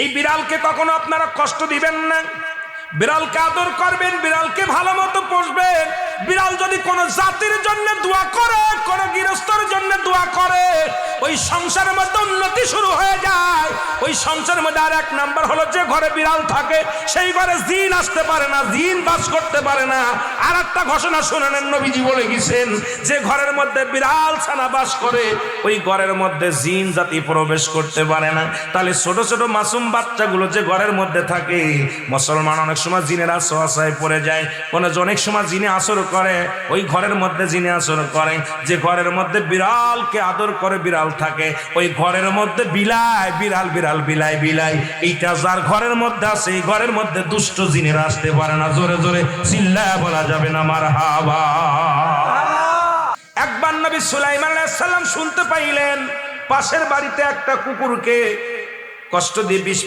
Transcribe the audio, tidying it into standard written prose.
এই বিড়ালকে কখনো আপনারা কষ্ট দিবেন না, বিড়ালকে আদর করবেন, বিড়ালকে ভালো মতো পুষবেন। বিড়াল যদি কোনো জাতির জন্য দোয়া করে, কোনো গৃহস্থর জন্য দোয়া করে, ওই সংসারের মধ্যে উন্নতি শুরু হয়ে যায়। ওই সংসারের মধ্যে আর এক নাম্বার হলো, যে ঘরে বিড়াল থাকে সেই ঘরে জিন আসতে পারে না, জিন বাস করতে পারে না। আর একটা ঘোষণা শুনেন, নবীজি বলে গেছেন, যে ঘরের মধ্যে বিড়াল ছানা বাস করে ওই ঘরের মধ্যে জিন জাতি প্রবেশ করতে পারে না। তাহলে ছোট ছোট মাসুম বাচ্চাগুলো যে ঘরের মধ্যে থাকে, মুসলমান অনেক সময় জিনের আশ্রয় পড়ে যায়, অনেক সময় জিনে আসর করে, ওই ঘরের মধ্যে জিনে আসর করে। যে ঘরের মধ্যে বিড়ালকে আদর করে বিড়াল থাকে, ওই ঘরের মধ্যে বিলাই বিড়াল বিড়াল বিলাই বিলাই, এইটা যার ঘরের মধ্যে আছে এই ঘরের মধ্যে দুষ্ট জিনেরা আসতে পারে না। জোরে জোরে চিল্লায়া বলা যাবে না মারহাবা। একবার নবী সুলাইমান আলাইহিস সালাম শুনতে পাইলেন পাশের বাড়িতে একটা কুকুরকে কষ্ট দিয়ে বিষ